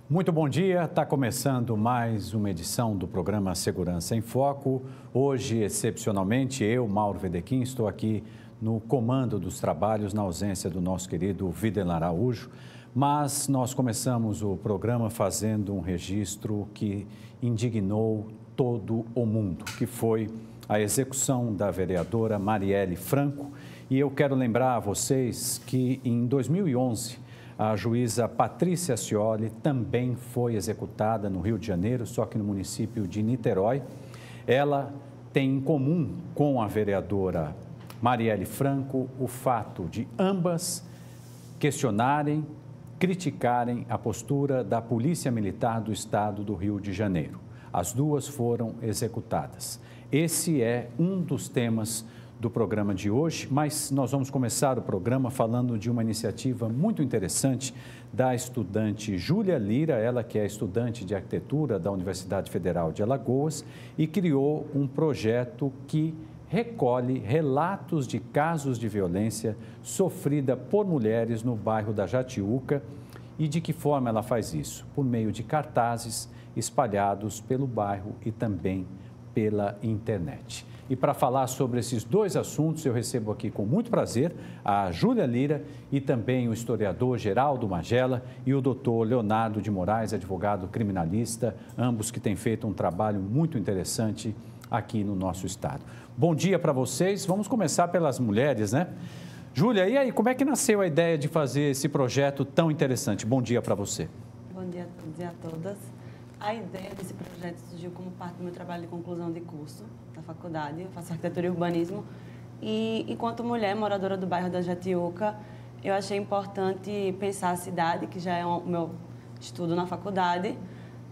Muito bom dia, está começando mais uma edição do programa Segurança em Foco. Hoje, excepcionalmente, eu, Mauro Wedekind, estou aqui no comando dos trabalhos, na ausência do nosso querido Videlan Araújo, mas nós começamos o programa fazendo um registro que indignou todo o mundo, que foi a execução da vereadora Marielle Franco. E eu quero lembrar a vocês que em 2011, a juíza Patrícia Scioli também foi executada no Rio de Janeiro, só que no município de Niterói. Ela tem em comum com a vereadora Marielle Franco o fato de ambas questionarem, criticarem a postura da Polícia Militar do Estado do Rio de Janeiro. As duas foram executadas. Esse é um dos temas do programa de hoje, mas nós vamos começar o programa falando de uma iniciativa muito interessante da estudante Júlia Lira, ela que é estudante de arquitetura da Universidade Federal de Alagoas e criou um projeto que recolhe relatos de casos de violência sofrida por mulheres no bairro da Jatiuca. E de que forma ela faz isso? Por meio de cartazes espalhados pelo bairro e também pela internet. E para falar sobre esses dois assuntos, eu recebo aqui com muito prazer a Júlia Lira e também o historiador Geraldo Magela e o doutor Leonardo de Moraes, advogado criminalista, ambos que têm feito um trabalho muito interessante aqui no nosso estado. Bom dia para vocês. Vamos começar pelas mulheres, né? Júlia, e aí, como é que nasceu a ideia de fazer esse projeto tão interessante? Bom dia para você. Bom dia a todos e a todas. A ideia desse projeto surgiu como parte do meu trabalho de conclusão de curso da faculdade. Eu faço arquitetura e urbanismo e, enquanto mulher moradora do bairro da Jatiuca, eu achei importante pensar a cidade, que já é o meu estudo na faculdade,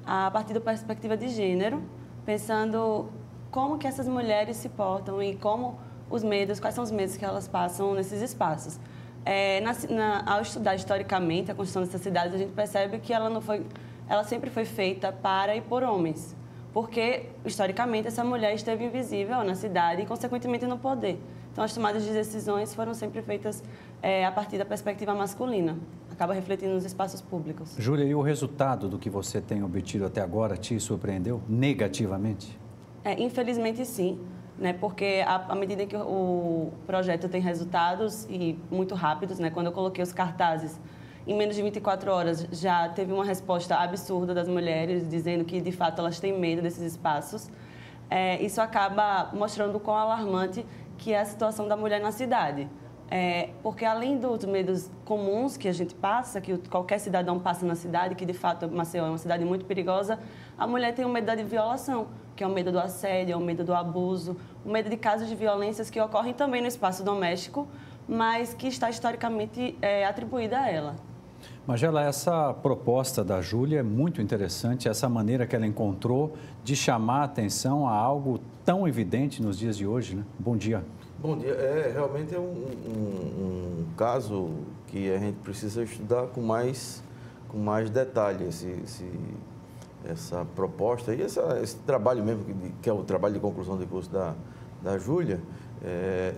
a partir da perspectiva de gênero, pensando como que essas mulheres se portam e como os medos, quais são os medos que elas passam nesses espaços. Ao estudar historicamente a construção dessas cidades, a gente percebe que ela sempre foi feita para e por homens, porque, historicamente, essa mulher esteve invisível na cidade e, consequentemente, no poder. Então, as tomadas de decisões foram sempre feitas a partir da perspectiva masculina, acaba refletindo nos espaços públicos. Júlia, e o resultado do que você tem obtido até agora te surpreendeu negativamente? Infelizmente, sim, né? Porque, à medida que o projeto tem resultados e muito rápidos, né? Quando eu coloquei os cartazes, em menos de 24 horas, já teve uma resposta absurda das mulheres, dizendo que, de fato, elas têm medo desses espaços. Isso acaba mostrando o quão alarmante que é a situação da mulher na cidade. Porque, além dos medos comuns que a gente passa, que qualquer cidadão passa na cidade, que, de fato, Maceió é uma cidade muito perigosa, a mulher tem o medo da violação, que é o medo do assédio, é o medo do abuso, o medo de casos de violências que ocorrem também no espaço doméstico, mas que está historicamente atribuída a ela. Magela, essa proposta da Júlia é muito interessante, essa maneira que ela encontrou de chamar a atenção a algo tão evidente nos dias de hoje, né? Bom dia. Bom dia. Realmente é um caso que a gente precisa estudar com mais detalhe, essa proposta e esse trabalho mesmo, que é o trabalho de conclusão de curso da Júlia,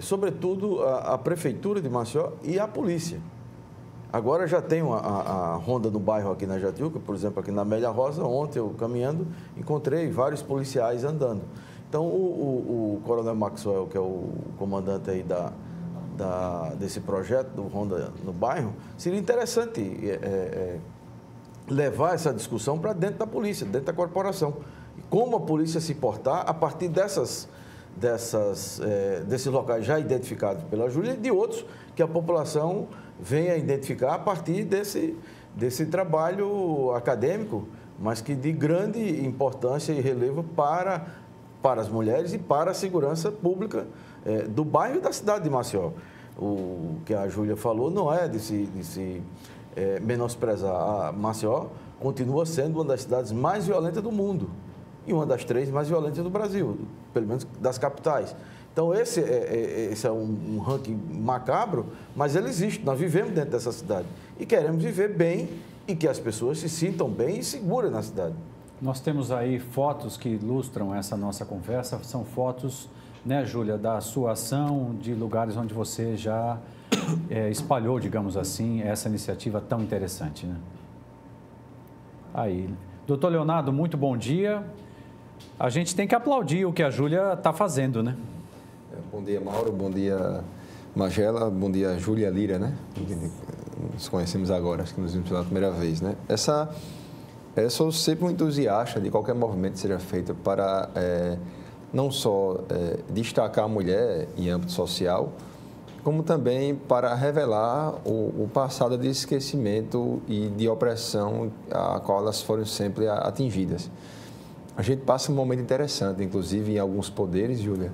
sobretudo a Prefeitura de Maceió e a polícia. Agora já tem a ronda no bairro aqui na Jatiuca, por exemplo, aqui na Amélia Rosa. Ontem eu caminhando, encontrei vários policiais andando. Então o Coronel Maxwell, que é o comandante aí desse projeto do Ronda no bairro, seria interessante levar essa discussão para dentro da polícia, dentro da corporação. E como a polícia se portar a partir desses locais já identificados pela Júlia e de outros que a população venha a identificar a partir desse trabalho acadêmico, mas que de grande importância e relevo para as mulheres e para a segurança pública do bairro e da cidade de Maceió. O que a Júlia falou não é de se menosprezar. A Maceió continua sendo uma das cidades mais violentas do mundo e uma das 3 mais violentas do Brasil, pelo menos das capitais. Então, esse é um ranking macabro, mas ele existe. Nós vivemos dentro dessa cidade e queremos viver bem e que as pessoas se sintam bem e seguras na cidade. Nós temos aí fotos que ilustram essa nossa conversa. São fotos, né, Júlia, da sua ação, de lugares onde você já espalhou, digamos assim, essa iniciativa tão interessante, né? Aí. Doutor Leonardo, muito bom dia. A gente tem que aplaudir o que a Júlia está fazendo, né? Bom dia, Mauro. Bom dia, Magela. Bom dia, Júlia Lira, né? Nos conhecemos agora, acho que nos vimos pela primeira vez, né? Eu sou sempre um entusiasta de qualquer movimento que seja feito para não só destacar a mulher em âmbito social, como também para revelar o passado de esquecimento e de opressão a qual elas foram sempre atingidas. A gente passa um momento interessante, inclusive em alguns poderes, Júlia.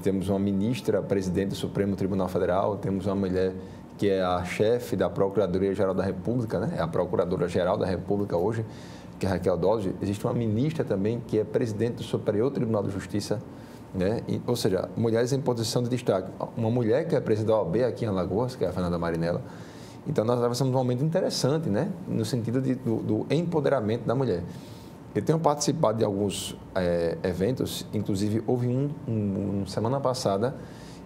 Temos uma ministra, presidente do Supremo Tribunal Federal, temos uma mulher que é a chefe da Procuradoria-Geral da República, né? É a Procuradora-Geral da República hoje, que é a Raquel Dodge. Existe uma ministra também que é presidente do Superior Tribunal de Justiça, né? Ou seja, mulheres em posição de destaque. Uma mulher que é presidente da OAB aqui em Alagoas, que é a Fernanda Marinella. Então, nós atravessamos um momento interessante, né? No sentido do empoderamento da mulher. Eu tenho participado de alguns eventos, inclusive houve um semana passada,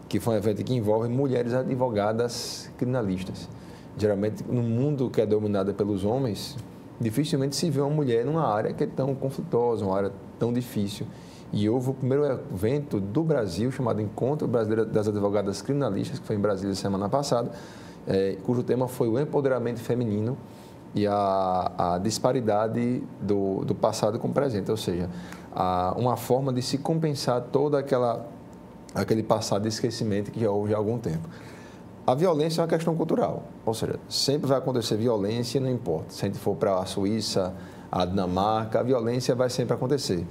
que foi um evento que envolve mulheres advogadas criminalistas. Geralmente, no mundo que é dominado pelos homens, dificilmente se vê uma mulher numa área que é tão conflituosa, uma área tão difícil. E houve o primeiro evento do Brasil, chamado Encontro Brasileiro das Advogadas Criminalistas, que foi em Brasília semana passada, cujo tema foi o empoderamento feminino e a disparidade do passado com o presente, ou seja, uma forma de se compensar todo aquele passado de esquecimento que já houve há algum tempo. A violência é uma questão cultural, ou seja, sempre vai acontecer violência, não importa. Se a gente for para a Suíça, a Dinamarca, a violência vai sempre acontecer.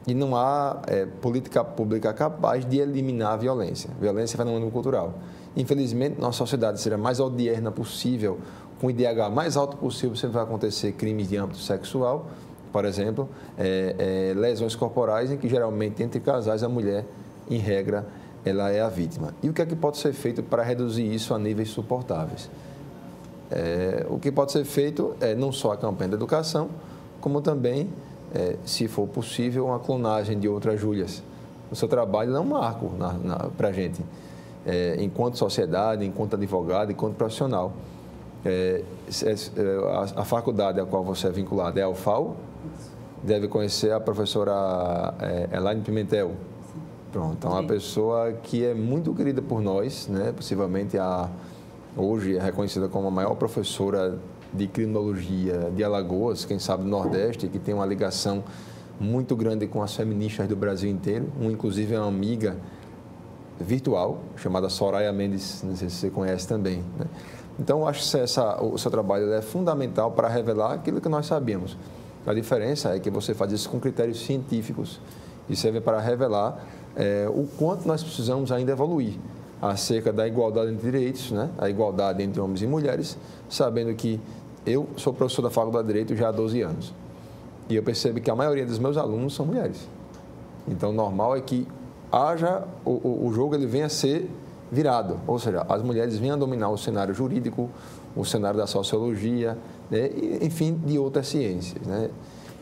E não há política pública capaz de eliminar a violência. Violência é fenômeno cultural. Infelizmente, nossa sociedade seja mais odierna possível, com o IDH mais alto possível, sempre vai acontecer crimes de âmbito sexual, por exemplo, lesões corporais, em que geralmente entre casais a mulher, em regra, ela é a vítima. E o que é que pode ser feito para reduzir isso a níveis suportáveis? O que pode ser feito é não só a campanha da educação, como também, se for possível, uma clonagem de outras Júlias. O seu trabalho é um marco para a gente, enquanto sociedade, enquanto advogado, enquanto profissional. A faculdade a qual você é vinculado é a UFAL, deve conhecer a professora Elaine Pimentel. Pronto, então, uma pessoa que é muito querida por nós, né? Possivelmente hoje é reconhecida como a maior professora de criminologia de Alagoas, quem sabe do Nordeste, que tem uma ligação muito grande com as feministas do Brasil inteiro. Inclusive, é uma amiga virtual, chamada Soraya Mendes, não sei se você conhece também, né? Então, eu acho que o seu trabalho é fundamental para revelar aquilo que nós sabíamos. A diferença é que você faz isso com critérios científicos e serve para revelar o quanto nós precisamos ainda evoluir acerca da igualdade entre direitos, né? A igualdade entre homens e mulheres, sabendo que eu sou professor da Faculdade de Direito já há 12 anos e eu percebo que a maioria dos meus alunos são mulheres. Então, normal é que o jogo ele venha a ser virado, ou seja, as mulheres venham a dominar o cenário jurídico, o cenário da sociologia, né? E, enfim, de outras ciências, né?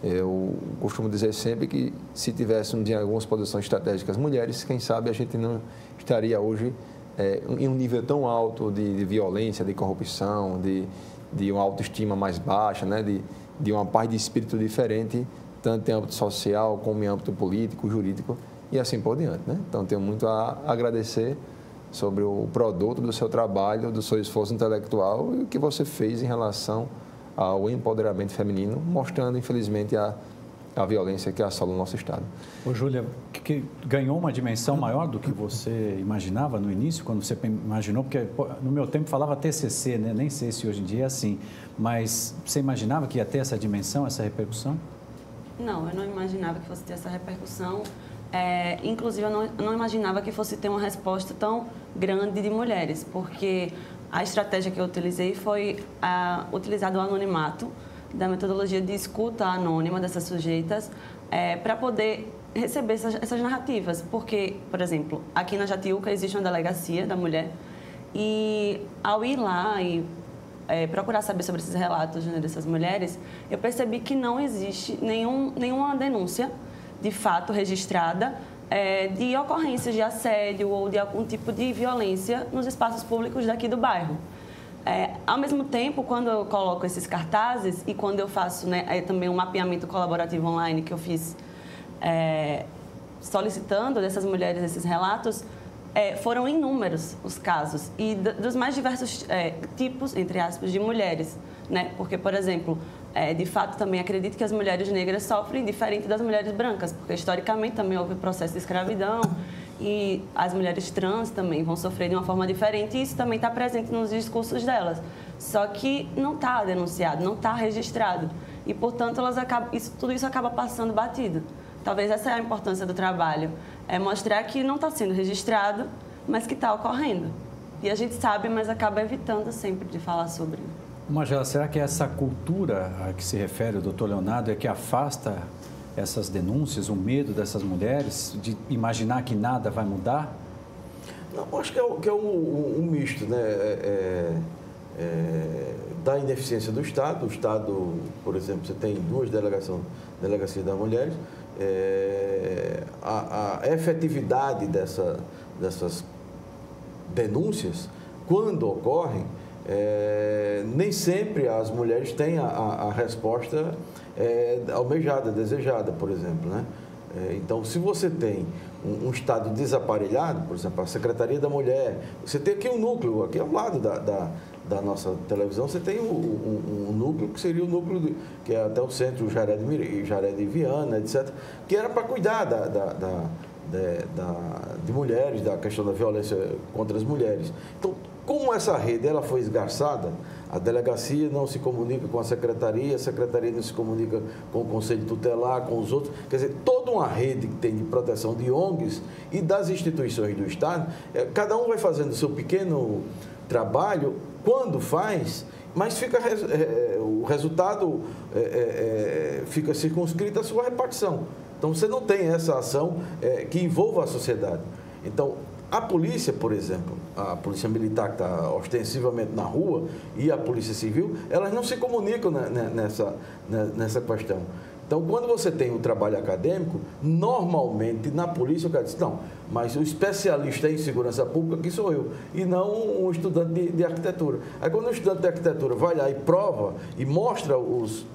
Eu costumo dizer sempre que se tivéssemos em algumas posições estratégicas mulheres, quem sabe a gente não estaria hoje em um nível tão alto de violência, de corrupção, de uma autoestima mais baixa, né? De uma paz de espírito diferente, tanto em âmbito social como em âmbito político, jurídico e assim por diante, né? Então, tenho muito a agradecer sobre o produto do seu trabalho, do seu esforço intelectual e o que você fez em relação ao empoderamento feminino, mostrando, infelizmente, a violência que assola o nosso Estado. Ô, Júlia, que ganhou uma dimensão maior do que você imaginava no início, quando você imaginou, porque no meu tempo falava TCC, né? Nem sei se hoje em dia é assim, mas você imaginava que ia ter essa dimensão, essa repercussão? Não, eu não imaginava que fosse ter essa repercussão. Inclusive, eu não imaginava que fosse ter uma resposta tão grande de mulheres, porque a estratégia que eu utilizei foi utilizar o anonimato da metodologia de escuta anônima dessas sujeitas para poder receber essas narrativas. Porque, por exemplo, aqui na Jatiuca existe uma delegacia da mulher e ao ir lá e procurar saber sobre esses relatos, né, dessas mulheres, eu percebi que não existe nenhuma denúncia de fato registrada de ocorrências de assédio ou de algum tipo de violência nos espaços públicos daqui do bairro. Ao mesmo tempo, quando eu coloco esses cartazes e quando eu faço, né, também um mapeamento colaborativo online que eu fiz solicitando dessas mulheres esses relatos, foram inúmeros os casos e dos mais diversos tipos, entre aspas, de mulheres, né? Porque, por exemplo, de fato também acredito que as mulheres negras sofrem diferente das mulheres brancas, porque historicamente também houve processo de escravidão e as mulheres trans também vão sofrer de uma forma diferente e isso também está presente nos discursos delas. Só que não está denunciado, não está registrado e, portanto, tudo isso acaba passando batido. Talvez essa é a importância do trabalho, mostrar que não está sendo registrado, mas que está ocorrendo. E a gente sabe, mas acaba evitando sempre de falar sobre. Magela, será que essa cultura a que se refere o doutor Leonardo é que afasta essas denúncias, o medo dessas mulheres de imaginar que nada vai mudar? Não, acho que é um misto, né? Da ineficiência do Estado. O Estado, por exemplo, você tem 2 delegacias das mulheres. A efetividade dessas denúncias, quando ocorrem, nem sempre as mulheres têm a resposta almejada, desejada, por exemplo, né? Então, se você tem um Estado desaparelhado, por exemplo, a Secretaria da Mulher, você tem aqui um núcleo, aqui ao lado da nossa televisão, você tem um núcleo que seria o núcleo, que é até o centro Jared de Viana, etc., que era para cuidar de mulheres, da questão da violência contra as mulheres. Então, como essa rede ela foi esgarçada, a delegacia não se comunica com a secretaria não se comunica com o Conselho Tutelar, com os outros. Quer dizer, toda uma rede que tem de proteção de ONGs e das instituições do Estado, cada um vai fazendo o seu pequeno trabalho, quando faz, mas fica, o resultado fica circunscrito à sua repartição. Então, você não tem essa ação que envolva a sociedade. Então, a polícia, por exemplo, a polícia militar que está ostensivamente na rua e a polícia civil, elas não se comunicam nessa questão. Então, quando você tem o trabalho acadêmico, normalmente na polícia o cara diz, não, mas o especialista em segurança pública aqui sou eu, e não um estudante de arquitetura. Aí, quando o estudante de arquitetura vai lá e prova e mostra os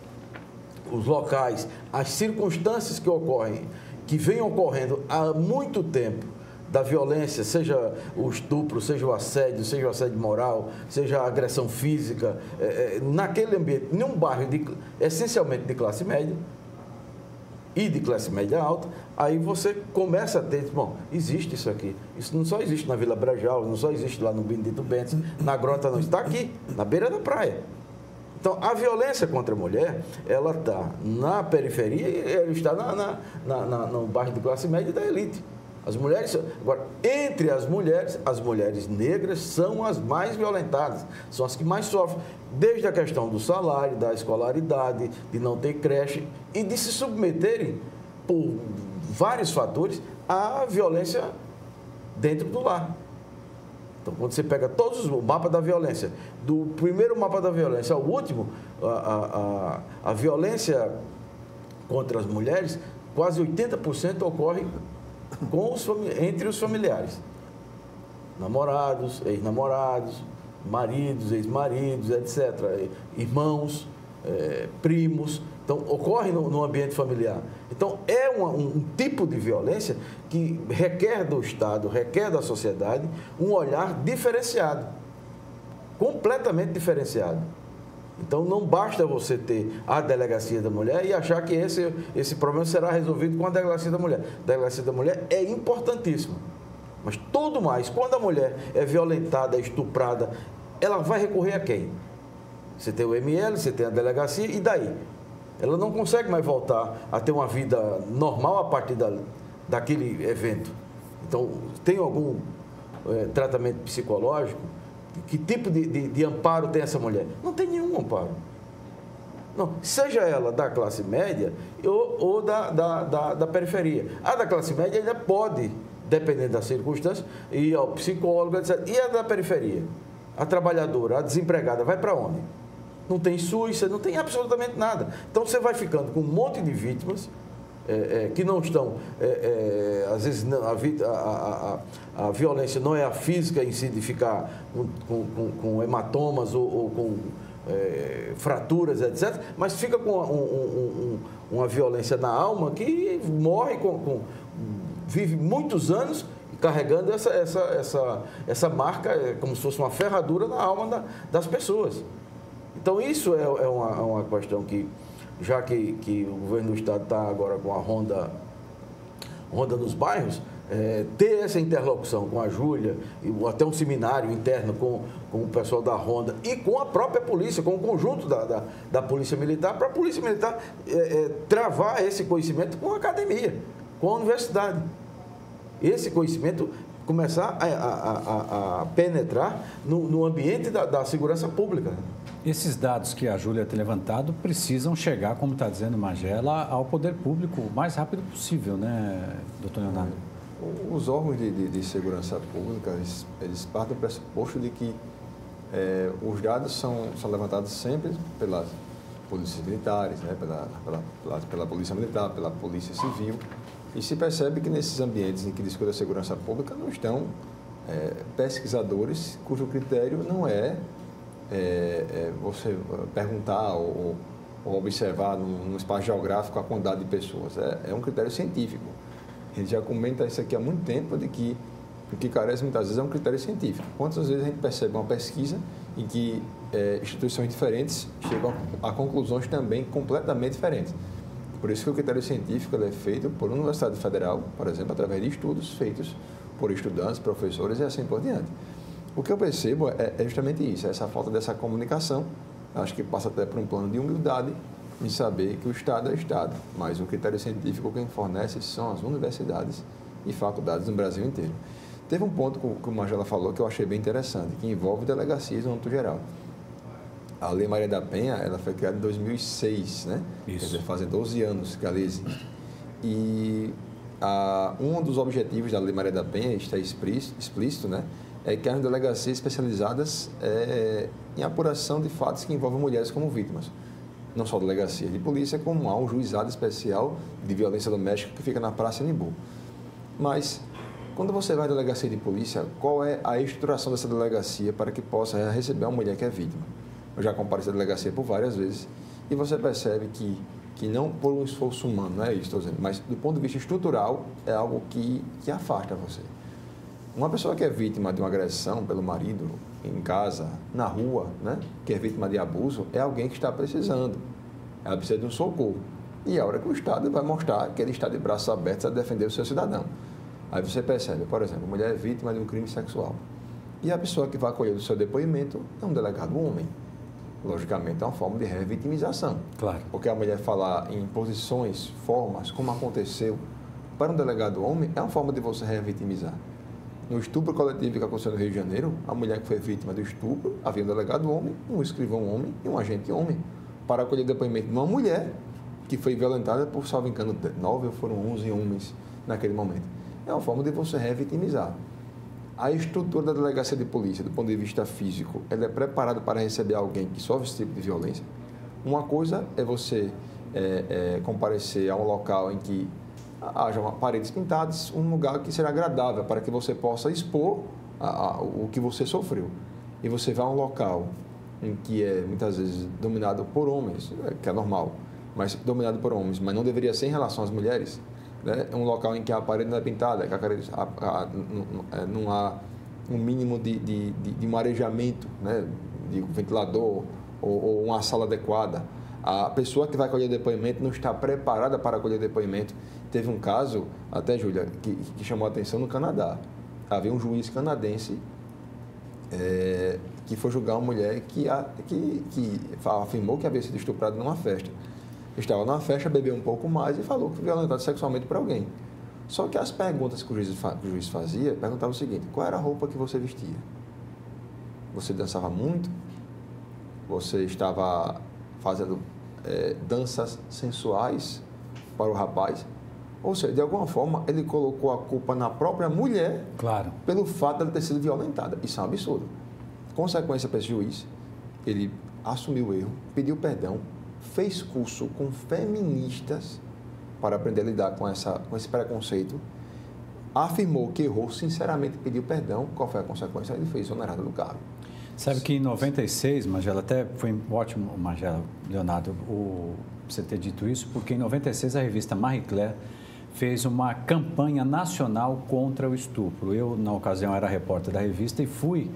locais, as circunstâncias que ocorrem, que vêm ocorrendo há muito tempo, da violência, seja o estupro, seja o assédio moral, seja a agressão física, naquele ambiente, em um bairro essencialmente de classe média e de classe média alta, aí você começa a ter, bom, existe isso aqui. Isso não só existe na Vila Brajal, não só existe lá no Benedito Bentes, na Grota não, está aqui, na beira da praia. Então, a violência contra a mulher, ela está na periferia e ela está no bairro de classe média e da elite. As mulheres, agora, entre as mulheres negras são as mais violentadas, são as que mais sofrem, desde a questão do salário, da escolaridade, de não ter creche e de se submeterem, por vários fatores, à violência dentro do lar. Então, quando você pega todos o mapa da violência, do primeiro mapa da violência ao último, a violência contra as mulheres, quase 80% ocorre entre os familiares, namorados, ex-namorados, maridos, ex-maridos, etc., irmãos, primos. Então, ocorre no ambiente familiar. Então, é um tipo de violência que requer do Estado, requer da sociedade um olhar diferenciado, completamente diferenciado. Então, não basta você ter a delegacia da mulher e achar que esse problema será resolvido com a delegacia da mulher. A delegacia da mulher é importantíssima. Mas tudo mais, quando a mulher é violentada, estuprada, ela vai recorrer a quem? Você tem o ML, você tem a delegacia, e daí? Ela não consegue mais voltar a ter uma vida normal a partir daquele evento. Então, tem algum tratamento psicológico? Que tipo de amparo tem essa mulher? Não tem nenhum amparo. Não, seja ela da classe média ou da periferia. A da classe média ainda pode, dependendo das circunstâncias, ir ao psicólogo, etc. E a da periferia? A trabalhadora, a desempregada, vai para onde? Não tem SUS, não tem absolutamente nada. Então, você vai ficando com um monte de vítimas que não estão, às vezes a violência não é a física em si, de ficar com hematomas ou com fraturas, etc., mas fica com uma violência na alma que morre, vive muitos anos carregando essa marca, como se fosse uma ferradura na alma das pessoas. Então, isso é uma questão que, já que o governo do Estado está agora com a ronda nos bairros, ter essa interlocução com a Júlia, até um seminário interno com o pessoal da ronda e com a própria polícia, com o conjunto da Polícia Militar, para a Polícia Militar travar esse conhecimento com a academia, com a universidade. Esse conhecimento começar a penetrar no ambiente da segurança pública. Esses dados que a Júlia tem levantado precisam chegar, como está dizendo Magela, ao poder público o mais rápido possível, né, doutor Leonardo? Os órgãos de segurança pública, eles partem do pressuposto de que os dados são levantados sempre pelas polícias militares, né, pela Polícia Militar, pela Polícia Civil, e se percebe que nesses ambientes em que discute a segurança pública não estão pesquisadores cujo critério não é você perguntar ou observar num espaço geográfico a quantidade de pessoas. É um critério científico. A gente já comenta isso aqui há muito tempo, de que o que carece muitas vezes é um critério científico. Quantas vezes a gente percebe uma pesquisa em que instituições diferentes chegam a conclusões também completamente diferentes. Por isso que o critério científico é feito por uma Universidade Federal, por exemplo, através de estudos feitos por estudantes, professores e assim por diante. O que eu percebo é justamente isso, essa falta dessa comunicação. Acho que passa até por um plano de humildade em saber que o Estado é Estado, mas o critério científico quem fornece são as universidades e faculdades no Brasil inteiro. Teve um ponto que o Magela falou que eu achei bem interessante, que envolve delegacias no âmbito geral. A Lei Maria da Penha, ela foi criada em 2006, né? Isso. Quer dizer, fazem 12 anos que ela existe. E um dos objetivos da Lei Maria da Penha, está explícito, né? É que as delegacias especializadas em apuração de fatos que envolvem mulheres como vítimas. Não só delegacia de polícia, como há um juizado especial de violência doméstica que fica na Praça Nimbu. Mas, quando você vai à delegacia de polícia, qual é a estruturação dessa delegacia para que possa receber uma mulher que é vítima? Eu já compareci a delegacia por várias vezes e você percebe que não por um esforço humano, não é isso que estou dizendo, mas do ponto de vista estrutural é algo que afasta você. Uma pessoa que é vítima de uma agressão pelo marido, em casa, na rua, né, que é vítima de abuso, é alguém que está precisando. Ela precisa de um socorro. E é a hora que o Estado vai mostrar que ele está de braços abertos a defender o seu cidadão. Aí você percebe, por exemplo, a mulher é vítima de um crime sexual. E a pessoa que vai acolher o seu depoimento é um delegado homem. Logicamente, é uma forma de revitimização. Claro. Porque a mulher falar em posições, formas, como aconteceu, para um delegado homem, é uma forma de você revitimizar. No estupro coletivo que aconteceu no Rio de Janeiro, a mulher que foi vítima do estupro, havia um delegado homem, um escrivão homem e um agente homem, para acolher o depoimento de uma mulher que foi violentada por, salvo engano, 9 ou foram 11 homens naquele momento. É uma forma de você revitimizar. A estrutura da delegacia de polícia, do ponto de vista físico, ela é preparada para receber alguém que sofre esse tipo de violência. Uma coisa é você comparecer a um local em que haja paredes pintadas, um lugar que será agradável para que você possa expor o que você sofreu. E você vai a um local em que é muitas vezes dominado por homens, que é normal, mas dominado por homens, mas não deveria ser em relação às mulheres. Né? É um local em que a parede não é pintada, que não há um mínimo de marejamento, né? De ventilador ou uma sala adequada. A pessoa que vai colher depoimento não está preparada para colher depoimento. Teve um caso, até, Júlia, que chamou a atenção no Canadá. Havia um juiz canadense que foi julgar uma mulher que afirmou que havia sido estuprada numa festa. Estava numa festa, bebeu um pouco mais e falou que foi violentada sexualmente por alguém. Só que as perguntas que o juiz fazia, perguntava o seguinte: qual era a roupa que você vestia? Você dançava muito? Você estava fazendo danças sensuais para o rapaz? Ou seja, de alguma forma, ele colocou a culpa na própria mulher, claro, pelo fato de ela ter sido violentada. Isso é um absurdo. Consequência para esse juiz, ele assumiu o erro, pediu perdão, fez curso com feministas para aprender a lidar com esse preconceito, afirmou que errou, sinceramente pediu perdão. Qual foi a consequência? Ele foi exonerado do cargo. Sabe que em 96, Magela, até foi ótimo, Magela, Leonardo, você ter dito isso, porque em 96 a revista Marie Claire fez uma campanha nacional contra o estupro. Eu, na ocasião, era repórter da revista e fui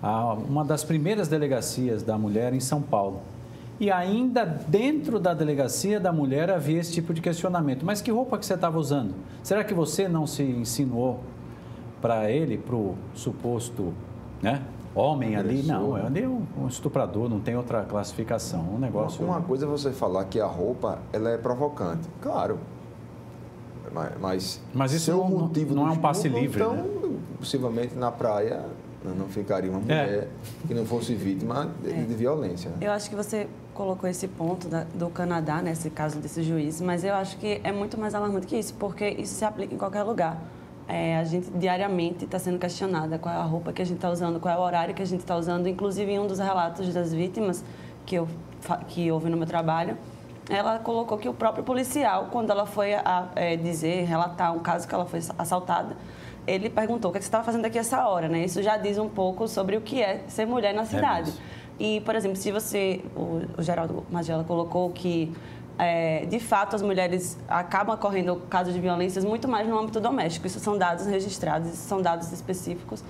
a uma das primeiras delegacias da mulher em São Paulo. E ainda dentro da delegacia da mulher havia esse tipo de questionamento. Mas que roupa que você estava usando? Será que você não se insinuou para ele, para o suposto, né, homem ali? Não, ele é um estuprador, não tem outra classificação. Um negócio... Uma coisa é você falar que a roupa ela é provocante. Claro. Mas isso não é um passe livre. Então, né? Possivelmente na praia não ficaria uma mulher que não fosse vítima de violência. Eu acho que você colocou esse ponto do Canadá, nesse caso desse juiz, mas eu acho que é muito mais alarmante que isso, porque isso se aplica em qualquer lugar. A gente diariamente está sendo questionada qual é a roupa que a gente está usando, qual é o horário que a gente está usando. Inclusive, em um dos relatos das vítimas que houve no meu trabalho, ela colocou que o próprio policial, quando ela foi relatar um caso que ela foi assaltada, ele perguntou o que você estava fazendo aqui essa hora, né? Isso já diz um pouco sobre o que é ser mulher na cidade. E, por exemplo, se o Geraldo Magela colocou que, de fato, as mulheres acabam ocorrendo casos de violências muito mais no âmbito doméstico. Isso são dados registrados, isso são dados específicos.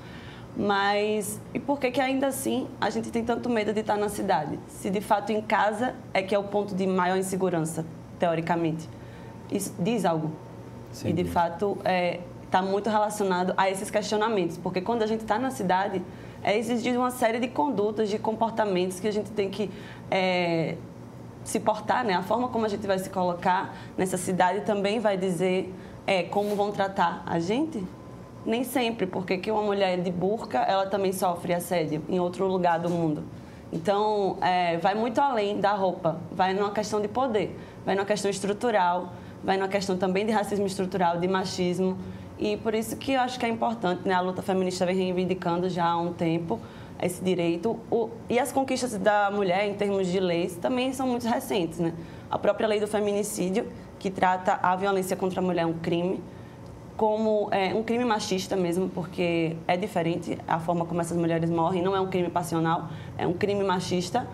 Mas, e por que ainda assim a gente tem tanto medo de estar na cidade? Se, de fato, em casa é que é o ponto de maior insegurança, teoricamente. Isso diz algo. Sim, e, de fato, está muito relacionado a esses questionamentos. Porque quando a gente está na cidade, exige uma série de condutas, de comportamentos que a gente tem que se portar, né? A forma como a gente vai se colocar nessa cidade também vai dizer como vão tratar a gente. Nem sempre, porque que uma mulher de burca, ela também sofre assédio em outro lugar do mundo. Então, vai muito além da roupa, vai numa questão de poder, vai numa questão estrutural, vai numa questão também de racismo estrutural, de machismo. E por isso que eu acho que é importante, né? A luta feminista vem reivindicando já há um tempo esse direito. E as conquistas da mulher, em termos de leis, também são muito recentes, né? A própria lei do feminicídio, que trata a violência contra a mulher um crime, como um crime machista mesmo, porque é diferente a forma como essas mulheres morrem, não é um crime passional, é um crime machista.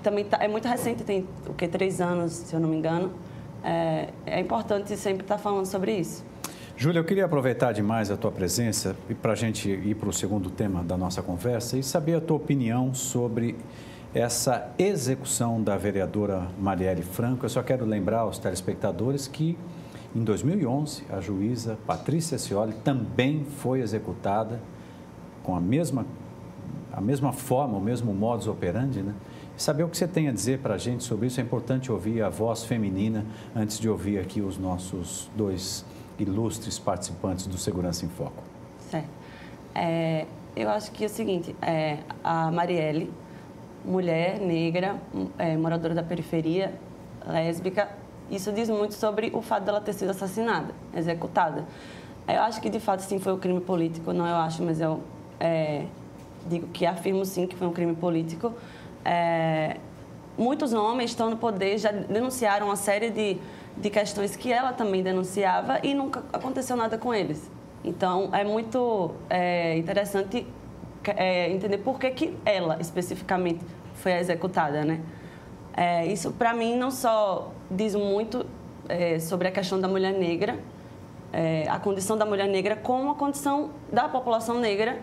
Também é muito recente, tem 3 anos, se eu não me engano. É importante sempre estar falando sobre isso. Júlia, eu queria aproveitar demais a tua presença e para a gente ir para o segundo tema da nossa conversa e saber a tua opinião sobre essa execução da vereadora Marielle Franco. Eu só quero lembrar aos telespectadores que em 2011, a juíza Patrícia Scioli também foi executada com a mesma forma, o mesmo modus operandi, né? Saber o que você tem a dizer para a gente sobre isso, é importante ouvir a voz feminina antes de ouvir aqui os nossos 2 ilustres participantes do Segurança em Foco. Certo. Eu acho que é o seguinte, a Marielle, mulher negra, moradora da periferia, lésbica, isso diz muito sobre o fato dela ter sido assassinada, executada. Eu acho que, de fato, sim, foi um crime político. Não eu acho, mas eu digo que afirmo, sim, que foi um crime político. Muitos homens estão no poder, já denunciaram uma série de questões que ela também denunciava e nunca aconteceu nada com eles. Então, é muito interessante entender por que ela, especificamente, foi executada, né? Isso, para mim, não só diz muito sobre a questão da mulher negra, a condição da mulher negra, como a condição da população negra,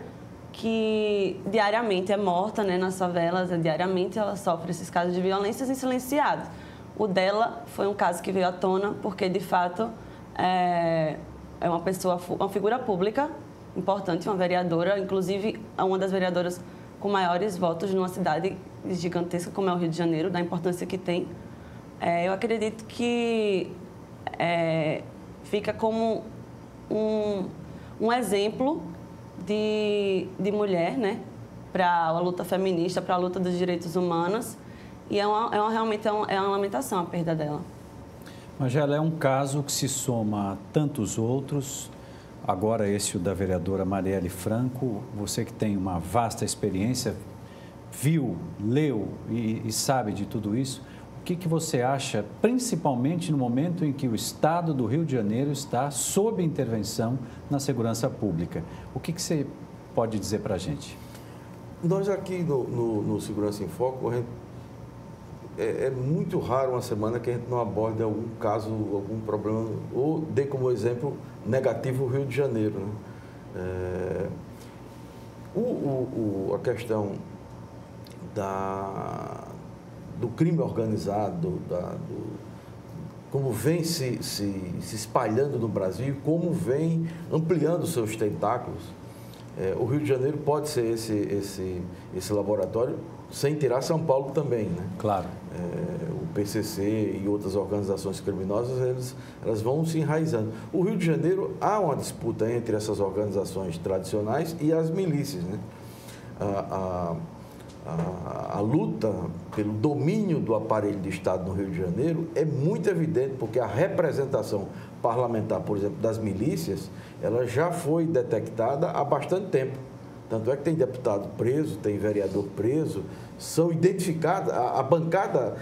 que diariamente é morta, né, nas favelas, diariamente ela sofre esses casos de violências em silenciado. O dela foi um caso que veio à tona porque, de fato, é uma figura pública importante, uma vereadora, inclusive uma das vereadoras com maiores votos numa cidade gigantesca como é o Rio de Janeiro, da importância que tem. Eu acredito que fica como um exemplo de mulher, né, para a luta feminista, para a luta dos direitos humanos, e realmente é uma lamentação a perda dela. Magela, é um caso que se soma a tantos outros. Agora esse da vereadora Marielle Franco, você que tem uma vasta experiência, viu, leu e sabe de tudo isso, que você acha, principalmente no momento em que o Estado do Rio de Janeiro está sob intervenção na segurança pública? O que você pode dizer para a gente? Nós aqui no Segurança em Foco, é muito raro uma semana que a gente não aborde algum caso, algum problema, ou dê como exemplo negativo o Rio de Janeiro. Né? A questão do crime organizado, como vem se espalhando no Brasil, como vem ampliando seus tentáculos, o Rio de Janeiro pode ser esse laboratório, sem tirar São Paulo também, né? Claro. O PCC e outras organizações criminosas, elas vão se enraizando. O Rio de Janeiro, há uma disputa entre essas organizações tradicionais e as milícias, né? A luta pelo domínio do aparelho de Estado no Rio de Janeiro é muito evidente, porque a representação parlamentar, por exemplo, das milícias, ela já foi detectada há bastante tempo. Tanto é que tem deputado preso, tem vereador preso, são identificadas, a bancada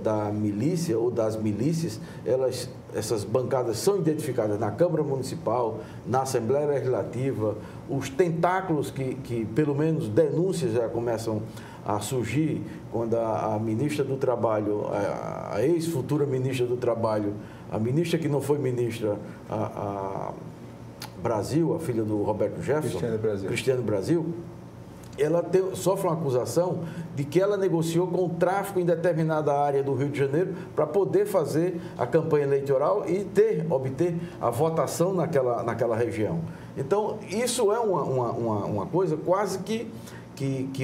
da milícia ou das milícias, essas bancadas são identificadas na Câmara Municipal, na Assembleia Legislativa, os tentáculos que pelo menos denúncias já começam a surgir quando a ministra do Trabalho, a ex-futura ministra do Trabalho, a ministra que não foi ministra, a Brasil, a filha do Roberto Jefferson, Cristiane Brasil, ela sofre uma acusação de que ela negociou com o tráfico em determinada área do Rio de Janeiro para poder fazer a campanha eleitoral e obter a votação naquela região. Então, isso é uma coisa quase que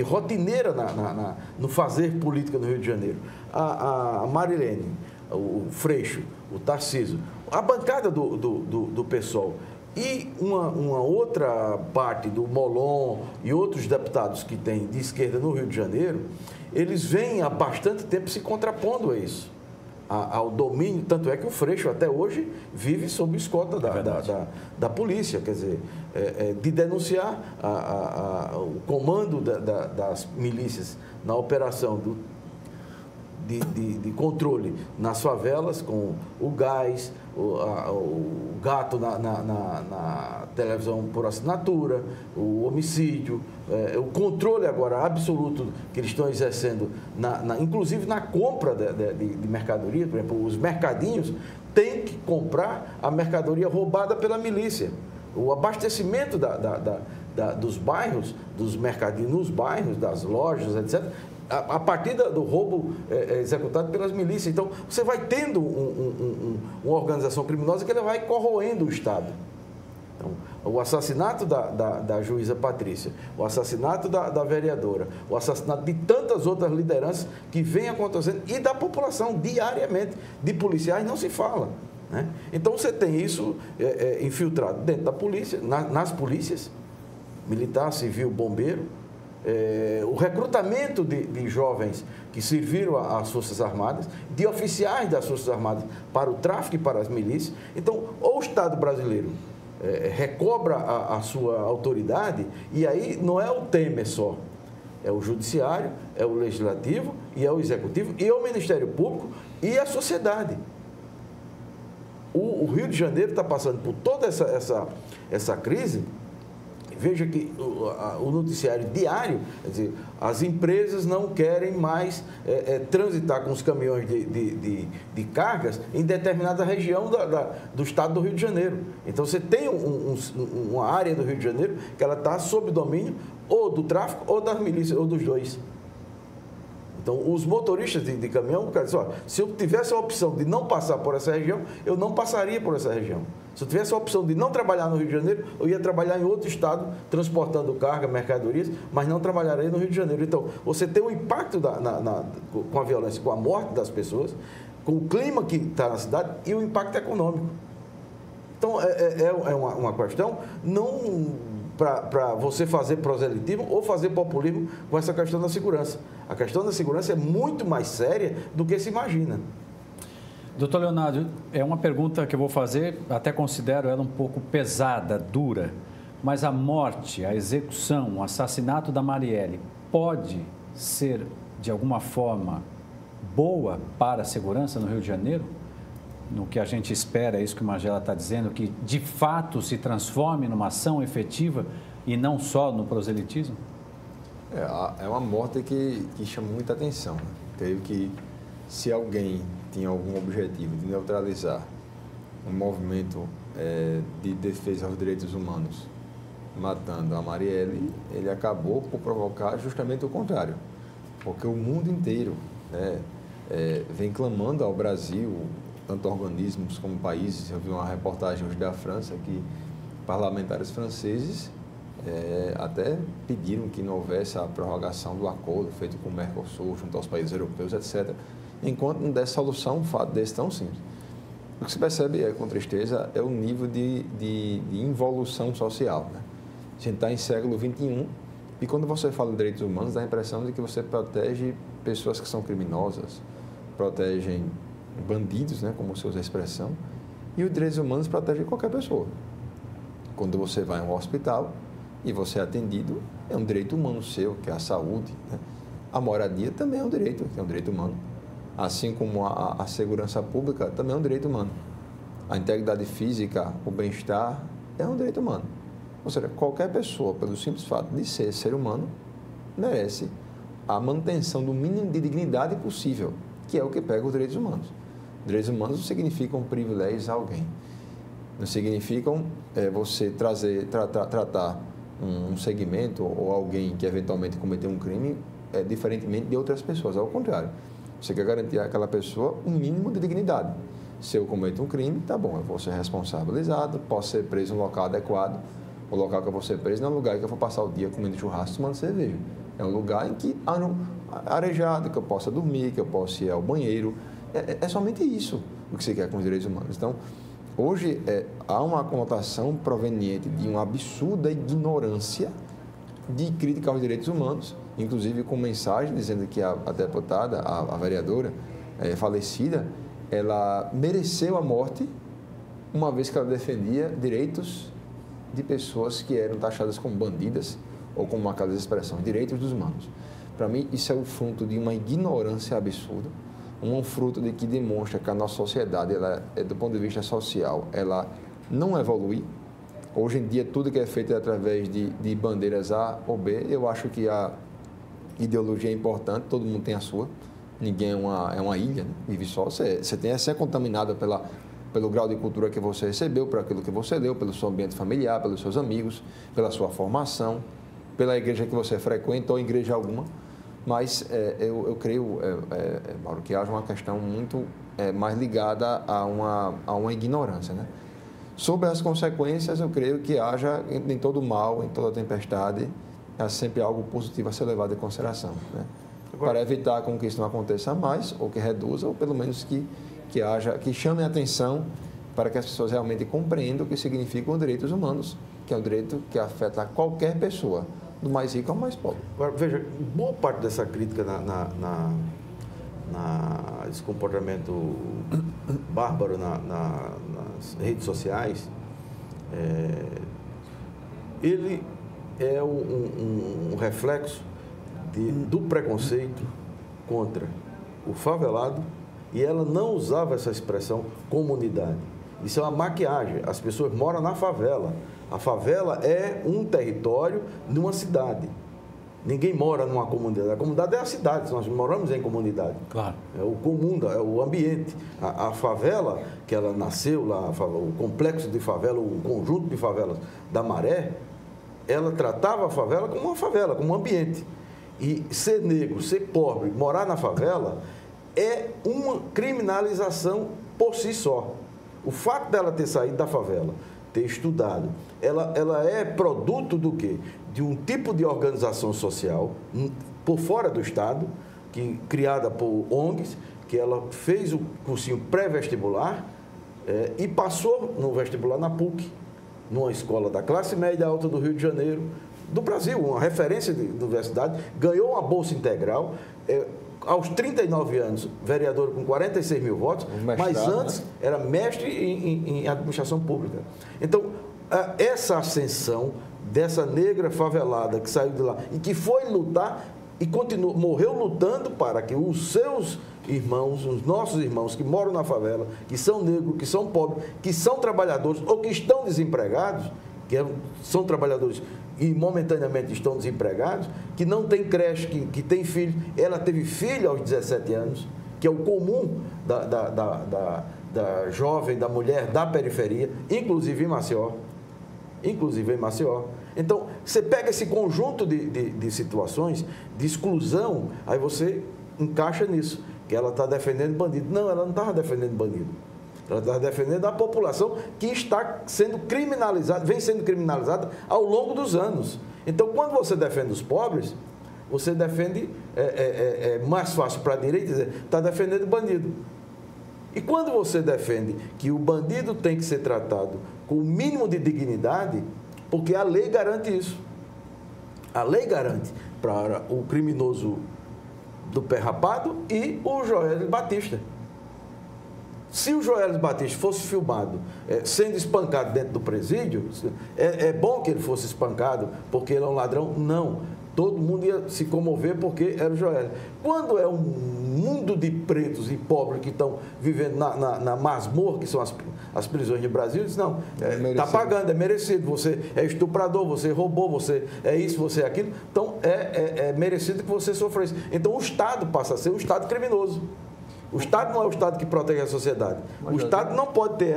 rotineira no fazer política no Rio de Janeiro. A Marilene, o Freixo, o Tarcísio, a bancada do PSOL, e uma outra parte do Molon e outros deputados que tem de esquerda no Rio de Janeiro, eles vêm há bastante tempo se contrapondo a isso, ao domínio. Tanto é que o Freixo até hoje vive sob escolta da polícia, quer dizer, de denunciar o comando das milícias na operação de controle nas favelas, com o gás, o gato na televisão por assinatura, o homicídio, o controle agora absoluto que eles estão exercendo, inclusive na compra de mercadoria. Por exemplo, os mercadinhos têm que comprar a mercadoria roubada pela milícia. O abastecimento dos bairros, dos mercadinhos nos bairros, das lojas, etc., a partir do roubo executado pelas milícias. Então, você vai tendo uma organização criminosa que ela vai corroendo o Estado. Então, o assassinato da juíza Patrícia, o assassinato da vereadora, o assassinato de tantas outras lideranças que vem acontecendo e da população diariamente, de policiais não se fala, né? Então, você tem isso infiltrado dentro da polícia, nas polícias, militar, civil, bombeiro, o recrutamento de jovens que serviram às Forças Armadas, de oficiais das Forças Armadas para o tráfico e para as milícias. Então, o Estado brasileiro recobra a sua autoridade, e aí não é o Temer só, é o Judiciário, é o Legislativo, e é o Executivo, e é o Ministério Público e a sociedade. O Rio de Janeiro está passando por toda essa crise. Veja que o noticiário diário, quer dizer, as empresas não querem mais transitar com os caminhões de cargas em determinada região do estado do Rio de Janeiro. Então, você tem uma área do Rio de Janeiro que ela está sob domínio ou do tráfico ou das milícias, ou dos dois. Então, os motoristas de caminhão, cara, dizer, se eu tivesse a opção de não passar por essa região, eu não passaria por essa região. Se eu tivesse a opção de não trabalhar no Rio de Janeiro, eu ia trabalhar em outro estado, transportando carga, mercadorias, mas não trabalharia no Rio de Janeiro. Então, você tem um impacto com a violência, com a morte das pessoas, com o clima que está na cidade e o impacto econômico. Então, é uma questão não para você fazer proselitismo ou fazer populismo com essa questão da segurança. A questão da segurança é muito mais séria do que se imagina. Doutor Leonardo, é uma pergunta que eu vou fazer, até considero ela um pouco pesada, dura, mas a morte, a execução, o assassinato da Marielle pode ser, de alguma forma, boa para a segurança no Rio de Janeiro? No que a gente espera, é isso que o Magela está dizendo, que de fato se transforme numa ação efetiva e não só no proselitismo? É uma morte que chama muita atenção. Creio que se alguém tinha algum objetivo de neutralizar um movimento de defesa aos direitos humanos, matando a Marielle, ele acabou por provocar justamente o contrário. Porque o mundo inteiro vem clamando ao Brasil, tanto organismos como países. Eu vi uma reportagem hoje da França que parlamentares franceses até pediram que não houvesse a prorrogação do acordo feito com o Mercosul, junto aos países europeus, etc., enquanto não der solução um fato desse tão simples. O que se percebe com tristeza é o nível de involução social, né? A gente está em século XXI e quando você fala de direitos humanos, dá a impressão de que você protege pessoas que são criminosas, protegem bandidos, né, como você usa a expressão, e os direitos humanos protegem qualquer pessoa. Quando você vai a um hospital e você é atendido, é um direito humano seu, que é a saúde, né? A moradia também é um direito, que é um direito humano. Assim como a segurança pública também é um direito humano. A integridade física, o bem-estar é um direito humano. Ou seja, qualquer pessoa, pelo simples fato de ser humano, merece a manutenção do mínimo de dignidade possível, que é o que pega os direitos humanos. Direitos humanos não significam privilégios a alguém. Não significam você tratar um segmento ou alguém que eventualmente cometeu um crime diferentemente de outras pessoas. Ao contrário, você quer garantir àquela pessoa um mínimo de dignidade. Se eu cometo um crime, tá bom, eu vou ser responsabilizado, posso ser preso em um local adequado. O local que eu vou ser preso não é um lugar que eu vou passar o dia comendo churrasco, tomando cerveja. É um lugar em que há um arejado, que eu possa dormir, que eu possa ir ao banheiro. É somente isso o que se quer com os direitos humanos. Então, hoje há uma conotação proveniente de uma absurda ignorância de crítica aos direitos humanos, inclusive com mensagem dizendo que a deputada, a vereadora falecida, ela mereceu a morte uma vez que ela defendia direitos de pessoas que eram taxadas como bandidas ou como aquelas expressões, direitos dos humanos. Para mim, isso é o fruto de uma ignorância absurda, um fruto de que demonstra que a nossa sociedade, do ponto de vista social, ela não evolui. Hoje em dia, tudo que é feito é através de bandeiras A ou B. Eu acho que a ideologia é importante, todo mundo tem a sua. Ninguém é uma ilha, né? Vive só. Você é contaminado pelo grau de cultura que você recebeu, por aquilo que você leu, pelo seu ambiente familiar, pelos seus amigos, pela sua formação, pela igreja que você frequenta ou igreja alguma. Mas eu creio, Mauro, que haja uma questão muito mais ligada a uma ignorância, né? Sobre as consequências, eu creio que haja, em todo mal, em toda tempestade, há sempre algo positivo a ser levado em consideração, né? Para evitar com que isso não aconteça mais, ou que reduza, ou pelo menos que chame a atenção para que as pessoas realmente compreendam o que significam os direitos humanos, que é um direito que afeta qualquer pessoa, do mais rico ao mais pobre. Agora, veja, boa parte dessa crítica esse comportamento bárbaro nas redes sociais, ele é um reflexo do preconceito contra o favelado, e ela não usava essa expressão comunidade. Isso é uma maquiagem. As pessoas moram na favela. A favela é um território numa cidade. Ninguém mora numa comunidade. A comunidade é a cidade, nós moramos em comunidade. Claro. É o comum, é o ambiente. A favela, que ela nasceu lá, o complexo de favela, o conjunto de favelas da Maré, ela tratava a favela como uma favela, como um ambiente. E ser negro, ser pobre, morar na favela é uma criminalização por si só. O fato dela ter saído da favela, ter estudado, ela é produto do quê? De um tipo de organização social por fora do Estado, criada por ONGs, que ela fez o cursinho pré-vestibular e passou no vestibular na PUC, numa escola da classe média alta do Rio de Janeiro, do Brasil, uma referência de universidade, ganhou uma bolsa integral, aos 39 anos, vereador com 46 mil votos, mas antes era mestre em administração pública. Então, essa ascensão dessa negra favelada que saiu de lá e que foi lutar e morreu lutando para que os seus irmãos, os nossos irmãos que moram na favela, que são negros, que são pobres, que são trabalhadores ou que estão desempregados, são trabalhadores e momentaneamente estão desempregados, que não tem creche, que tem filho. Ela teve filho aos 17 anos, que é o comum da jovem, da mulher da periferia, inclusive em Maceió. Então, você pega esse conjunto de situações de exclusão, aí você encaixa nisso, que ela está defendendo bandido. Não, ela não estava defendendo bandido. Ela está defendendo a população que está sendo criminalizada, vem sendo criminalizada ao longo dos anos. Então, quando você defende os pobres, você defende, mais fácil para a direita dizer, está defendendo bandido. E quando você defende que o bandido tem que ser tratado com o mínimo de dignidade, porque a lei garante isso. A lei garante para o criminoso do pé rapado e o Joelis Batista. Se o Joelis Batista fosse filmado sendo espancado dentro do presídio, é bom que ele fosse espancado porque ele é um ladrão? Não. Todo mundo ia se comover porque era o Joelis. Quando é um mundo de pretos e pobres que estão vivendo na masmorra, que são as prisões de Brasil, diz, não, está pagando, é merecido, você é estuprador, você roubou, você é isso, você é aquilo, então é merecido que você sofra isso. Então o Estado passa a ser um Estado criminoso. O Estado não é o Estado que protege a sociedade. O Estado não pode ter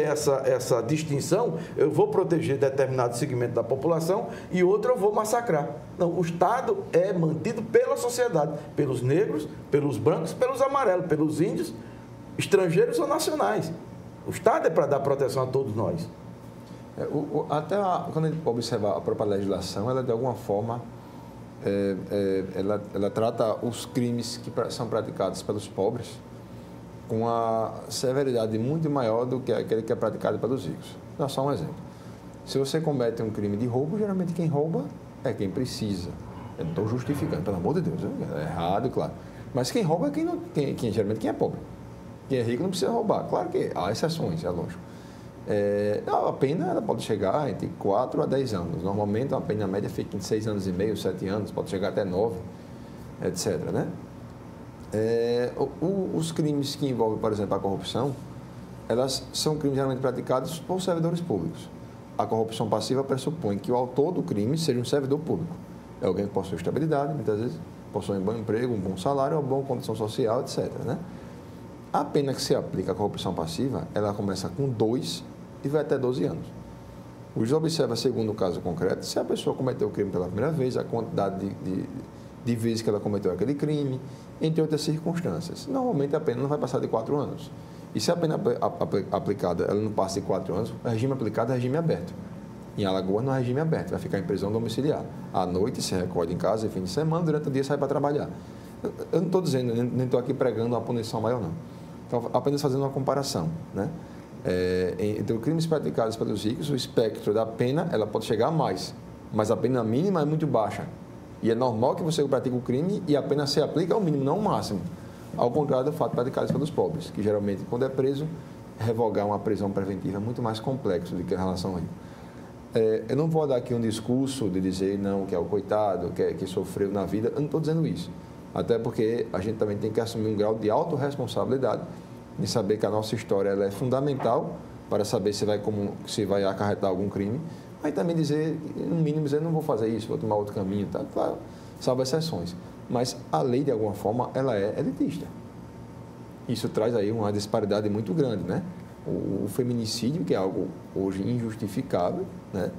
essa distinção. Eu vou proteger determinado segmento da população e outro eu vou massacrar. Não, o Estado é mantido pela sociedade, pelos negros, pelos brancos, pelos amarelos, pelos índios, estrangeiros ou nacionais. O Estado é para dar proteção a todos nós. Até quando a gente observa a própria legislação, ela de alguma forma... ela trata os crimes que são praticados pelos pobres com uma severidade muito maior do que aquele que é praticado pelos ricos. Dá só um exemplo. Se você comete um crime de roubo, geralmente quem rouba é quem precisa. Eu não estou justificando, pelo amor de Deus, é errado, claro. Mas quem rouba é geralmente quem é pobre. Quem é rico não precisa roubar. Claro que há exceções, é lógico. A pena ela pode chegar entre 4 a 10 anos. Normalmente, a pena média fica em 6 anos e meio, 7 anos, pode chegar até 9, etc. Né? Os crimes que envolvem, por exemplo, a corrupção, elas são crimes geralmente praticados por servidores públicos. A corrupção passiva pressupõe que o autor do crime seja um servidor público. É alguém que possui estabilidade, muitas vezes possui um bom emprego, um bom salário, uma boa condição social, etc. Né? A pena que se aplica à corrupção passiva, ela começa com 2 e vai até 12 anos. O juiz observa, segundo o caso concreto, se a pessoa cometeu o crime pela primeira vez, a quantidade de vezes que ela cometeu aquele crime, entre outras circunstâncias. Normalmente, a pena não vai passar de 4 anos. E se a pena aplicada ela não passa de 4 anos, o regime aplicado é regime aberto. Em Alagoas, não é regime aberto, vai ficar em prisão domiciliar. À noite, se recolhe em casa, e fim de semana, durante o dia sai para trabalhar. Eu não estou dizendo, nem estou aqui pregando uma punição maior, não. Então, apenas fazendo uma comparação, né? Entre crimes praticados pelos ricos, o espectro da pena ela pode chegar a mais, mas a pena mínima é muito baixa. E é normal que você pratique o crime e a pena se aplica ao mínimo, não ao máximo. Ao contrário do fato praticado pelos pobres, que geralmente, quando é preso, revogar uma prisão preventiva é muito mais complexo do que em relação ao rico. Eu não vou dar aqui um discurso de dizer, não, que é o coitado, que sofreu na vida. Eu não estou dizendo isso. Até porque a gente também tem que assumir um grau de autorresponsabilidade de saber que a nossa história ela é fundamental para saber se vai acarretar algum crime, mas também dizer, no mínimo, dizer, não vou fazer isso, vou tomar outro caminho, tá? Claro, salvo exceções. Mas a lei, de alguma forma, ela é elitista. Isso traz aí uma disparidade muito grande, né? O feminicídio, que é algo hoje injustificável, né?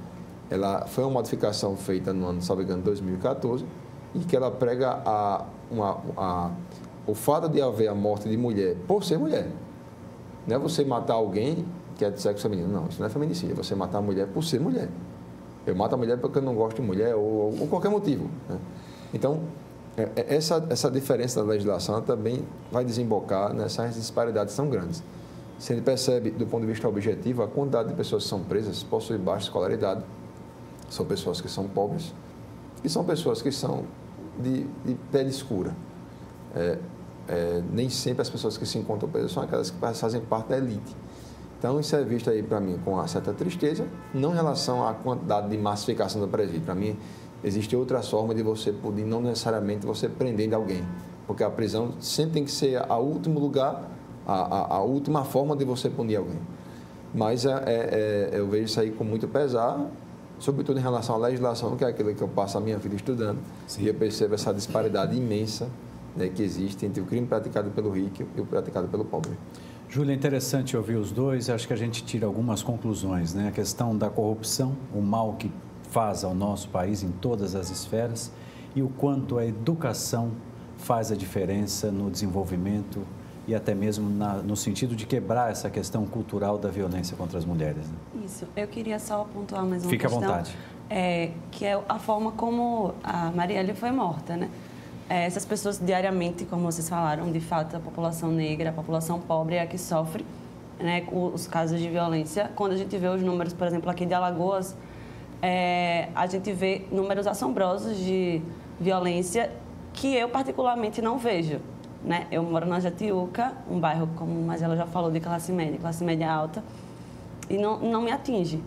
Ela foi uma modificação feita no ano, salvo engano, 2014, e que ela prega o fato de haver a morte de mulher por ser mulher. Não é você matar alguém que é de sexo feminino. Não, isso não é feminicídio. É você matar a mulher por ser mulher. Eu mato a mulher porque eu não gosto de mulher ou qualquer motivo. Né? Então, essa diferença da legislação também vai desembocar nessas disparidades tão grandes. Se ele percebe, do ponto de vista objetivo, a quantidade de pessoas que são presas possuem baixa escolaridade, são pessoas que são pobres e são pessoas que são de pele escura. Nem sempre as pessoas que se encontram presas são aquelas que fazem parte da elite. Então, isso é visto aí, para mim, com uma certa tristeza, não em relação à quantidade de massificação do presídio. Para mim, Existem outras formas de você poder, não necessariamente você prender alguém, porque a prisão sempre tem que ser a último lugar, a última forma de você punir alguém. Mas eu vejo isso aí com muito pesar, sobretudo em relação à legislação, que é aquilo que eu passo a minha vida estudando. Sim. E eu percebo essa disparidade imensa, né, que existe entre o crime praticado pelo rico e o praticado pelo pobre. Júlia, é interessante ouvir os dois. Acho que a gente tira algumas conclusões, né? A questão da corrupção, o mal que faz ao nosso país em todas as esferas e o quanto a educação faz a diferença no desenvolvimento e até mesmo no sentido de quebrar essa questão cultural da violência contra as mulheres. Né? Isso. Eu queria só pontuar mais uma questão. Fique à vontade. Que é a forma como a Marielle foi morta, né? Essas pessoas diariamente, como vocês falaram, de fato, a população negra, a população pobre é a que sofre, né, os casos de violência. Quando a gente vê os números, por exemplo, aqui de Alagoas, a gente vê números assombrosos de violência que eu particularmente não vejo. Né? Eu moro na Jatiuca, um bairro, como a Magela já falou, de classe média alta, e não me atinge.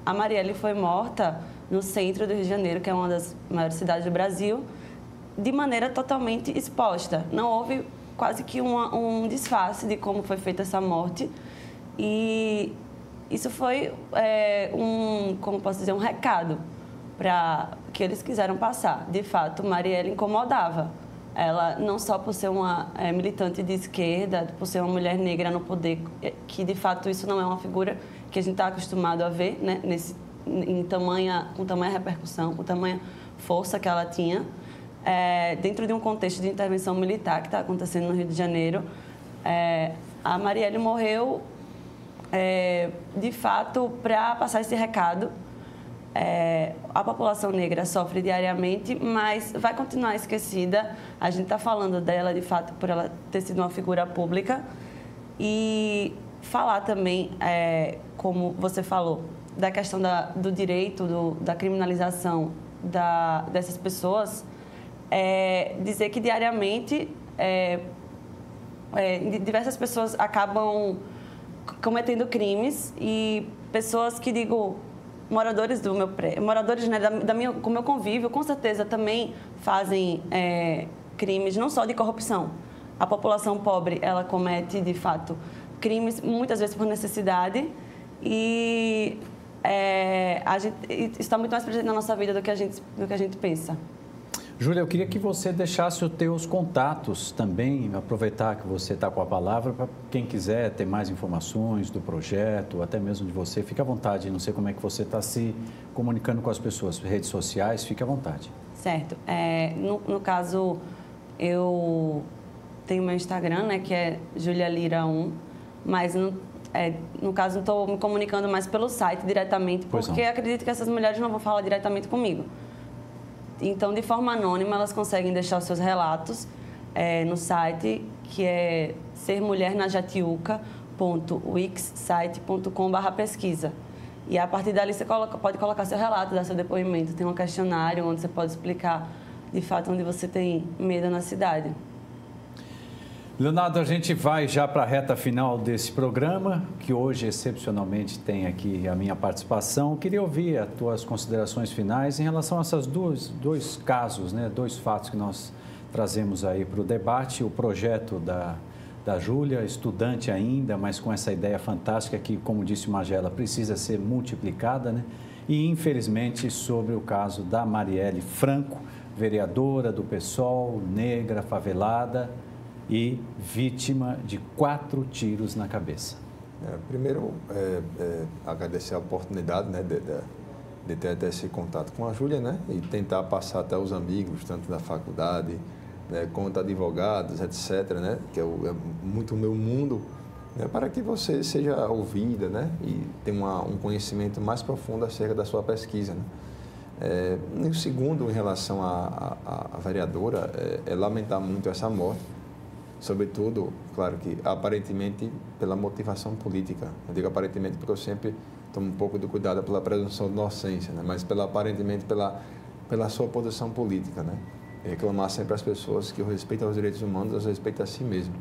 A Marielle foi morta no centro do Rio de Janeiro, que é uma das maiores cidades do Brasil, de maneira totalmente exposta. Não houve quase que um disfarce de como foi feita essa morte. E isso foi, como posso dizer, um recado que eles quiseram passar. De fato, Marielle incomodava. Ela, não só por ser uma militante de esquerda, por ser uma mulher negra no poder, que de fato isso não é uma figura que a gente está acostumado a ver, né, com tamanha repercussão, com tamanha força que ela tinha, dentro de um contexto de intervenção militar que está acontecendo no Rio de Janeiro. A Marielle morreu, de fato, para passar esse recado. A população negra sofre diariamente, mas vai continuar esquecida. A gente está falando dela, de fato, por ela ter sido uma figura pública. E falar também, como você falou, da questão do direito, da criminalização dessas pessoas, dizer que diariamente diversas pessoas acabam cometendo crimes e pessoas que, moradores do meu prédio, moradores, né, com o meu convívio, com certeza também fazem crimes, não só de corrupção. A população pobre, ela comete, de fato, crimes, muitas vezes por necessidade, e isso está muito mais presente na nossa vida do que a gente pensa. Júlia, eu queria que você deixasse os teus contatos também, aproveitar que você está com a palavra, para quem quiser ter mais informações do projeto, até mesmo de você, fique à vontade. Não sei como é que você está se comunicando com as pessoas, redes sociais, fique à vontade. Certo. No caso, eu tenho meu Instagram, né, que é julialira1, mas no caso, estou me comunicando mais pelo site diretamente, porque acredito que essas mulheres não vão falar diretamente comigo. Então, de forma anônima, elas conseguem deixar os seus relatos no site, que é sermulhernajatiuca.wixsite.com/pesquisa. E a partir dali você pode colocar seu relato, dar seu depoimento. Tem um questionário onde você pode explicar, de fato, onde você tem medo na cidade. Leonardo, a gente vai já para a reta final desse programa, que hoje, excepcionalmente, tem aqui a minha participação. Eu queria ouvir as tuas considerações finais em relação a esses dois casos, né, dois fatos que nós trazemos aí para o debate. O projeto da Júlia, estudante ainda, mas com essa ideia fantástica que, como disse o Magela, precisa ser multiplicada, né? E, infelizmente, sobre o caso da Marielle Franco, vereadora do PSOL, negra, favelada, e vítima de 4 tiros na cabeça. Primeiro, agradecer a oportunidade, né, de ter até esse contato com a Júlia, né, e tentar passar até os amigos, tanto da faculdade, né, quanto advogados, etc., né, que é muito o meu mundo, né, para que você seja ouvida, né, e tenha um conhecimento mais profundo acerca da sua pesquisa, né. E o segundo, em relação à vereadora, é lamentar muito essa morte. Sobretudo, claro que aparentemente pela motivação política. Eu digo aparentemente porque eu sempre tomo um pouco de cuidado pela presunção de inocência, né? Mas aparentemente pela sua posição política, né? Reclamar sempre às pessoas que o respeito aos direitos humanos, o respeito a si mesmo.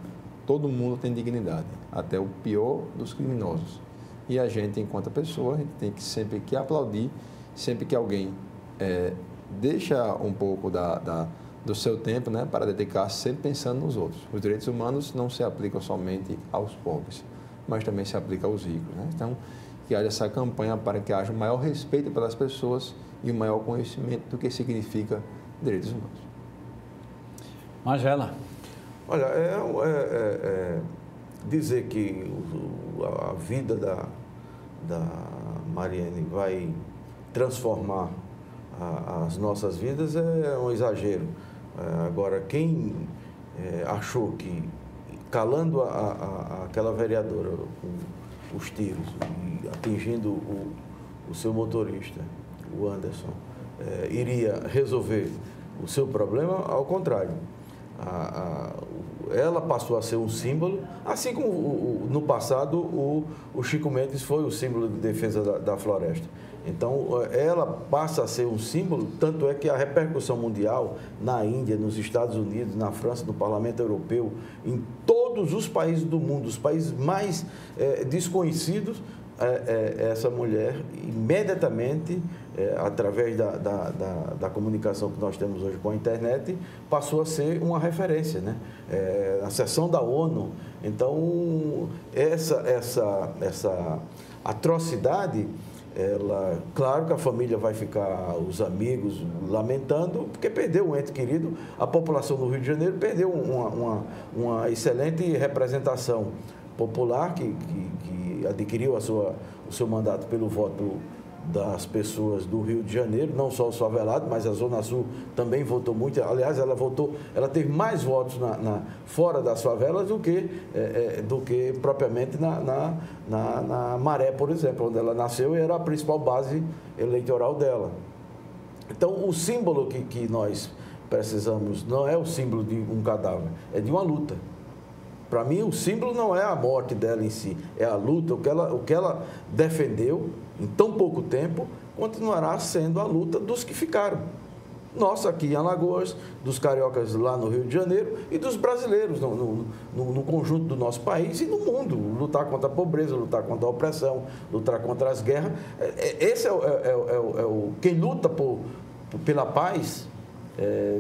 Todo mundo tem dignidade, até o pior dos criminosos. E a gente, enquanto pessoa, a gente tem que sempre que aplaudir, sempre que alguém deixa um pouco do seu tempo, né, para dedicar sempre pensando nos outros. Os direitos humanos não se aplicam somente aos pobres, mas também se aplicam aos ricos, né? Então, que haja essa campanha para que haja um maior respeito pelas pessoas e um maior conhecimento do que significa direitos humanos. Magela. Olha, dizer que a vida da Marielle vai transformar as nossas vidas é um exagero. Agora, quem achou que, calando aquela vereadora com os tiros e atingindo o seu motorista, o Anderson, iria resolver o seu problema, ao contrário. Ela passou a ser um símbolo, assim como no passado o Chico Mendes foi o símbolo de defesa da floresta. Então, ela passa a ser um símbolo, tanto é que a repercussão mundial na Índia, nos Estados Unidos, na França, no Parlamento Europeu, em todos os países do mundo, os países mais desconhecidos, essa mulher imediatamente, através da comunicação que nós temos hoje com a internet, passou a ser uma referência, né? Na sessão da ONU. Então, essa atrocidade, claro que a família vai ficar, os amigos, lamentando, porque perdeu um ente querido. A população do Rio de Janeiro perdeu uma excelente representação popular que adquiriu o seu mandato pelo voto das pessoas do Rio de Janeiro, não só os favelados, mas a Zona Sul também votou muito. Aliás, ela teve mais votos fora das favelas do que propriamente na Maré, por exemplo, onde ela nasceu e era a principal base eleitoral dela. Então, o símbolo que nós precisamos não é o símbolo de um cadáver, é de uma luta. Para mim, o símbolo não é a morte dela em si, é a luta. O que ela defendeu em tão pouco tempo continuará sendo a luta dos que ficaram. Nós aqui em Alagoas, dos cariocas lá no Rio de Janeiro e dos brasileiros no conjunto do nosso país e no mundo. Lutar contra a pobreza, lutar contra a opressão, lutar contra as guerras. Esse quem luta pela paz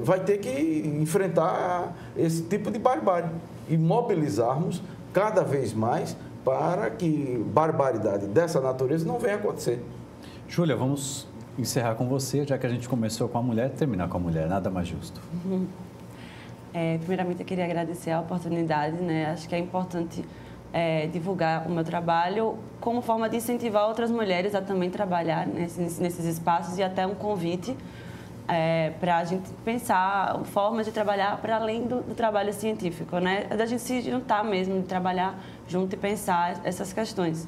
vai ter que enfrentar esse tipo de barbárie e mobilizarmos cada vez mais para que barbaridade dessa natureza não venha a acontecer. Júlia, vamos encerrar com você, já que a gente começou com a mulher, terminar com a mulher, nada mais justo. Primeiramente, eu queria agradecer a oportunidade, né? Acho que é importante divulgar o meu trabalho como forma de incentivar outras mulheres a também trabalhar nesses espaços e até um convite para a gente pensar formas de trabalhar para além do trabalho científico, né? Da gente se juntar mesmo, de trabalhar junto e pensar essas questões.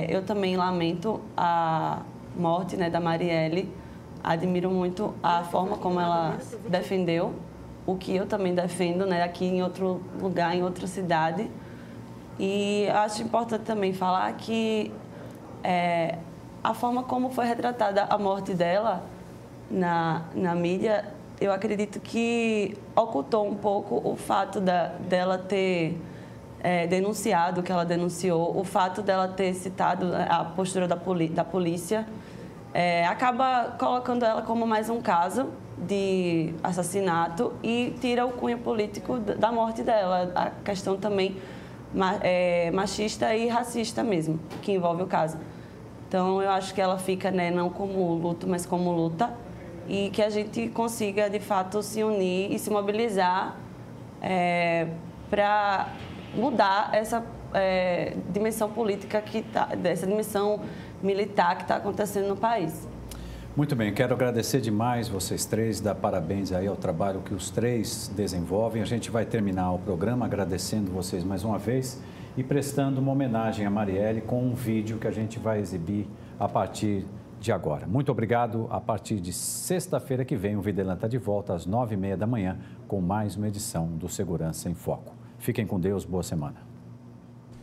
Eu também lamento a morte, né, da Marielle. Admiro muito a forma como ela defendeu o que eu também defendo, né, aqui em outro lugar, em outra cidade. E acho importante também falar que a forma como foi retratada a morte dela na mídia, eu acredito que ocultou um pouco o fato dela ter denunciado o que ela denunciou, o fato dela ter citado a postura da polícia, acaba colocando ela como mais um caso de assassinato e tira o cunho político da morte dela, a questão também machista e racista mesmo, que envolve o caso. Então, eu acho que ela fica, né, não como luto, mas como luta, e que a gente consiga, de fato, se unir e se mobilizar para mudar essa dimensão política, dessa dimensão militar que está acontecendo no país. Muito bem, quero agradecer demais vocês três, dar parabéns aí ao trabalho que os três desenvolvem. A gente vai terminar o programa agradecendo vocês mais uma vez e prestando uma homenagem a Marielle com um vídeo que a gente vai exibir a partir de agora. Muito obrigado. A partir de sexta-feira que vem, o Videlan está de volta às 9h30 da manhã com mais uma edição do Segurança em Foco. Fiquem com Deus, boa semana.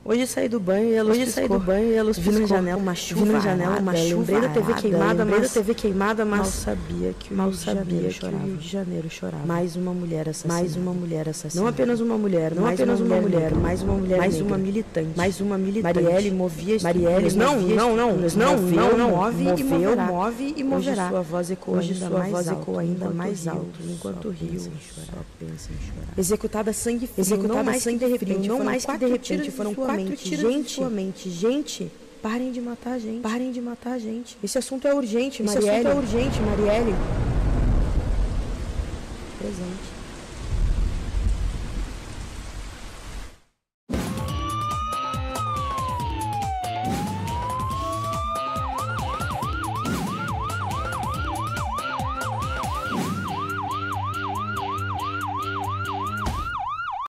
Hoje saí do banho e a luz piscou. Vi na janela uma chuva. Lembrei da TV queimada, mas mal sabia que o Rio de Janeiro chorava. Mais uma mulher assassinada. Não apenas uma mulher, mais uma mulher, mais uma militante. Marielle movia. Move e moverá. Hoje sua voz ecoou ainda mais alto, enquanto o Rio só pensa em chorar. Executada a sangue frio, não mais que de repente, foram 4 tiros em sua mente. Gente, parem de matar a gente. Esse assunto é urgente, Marielle. Presente.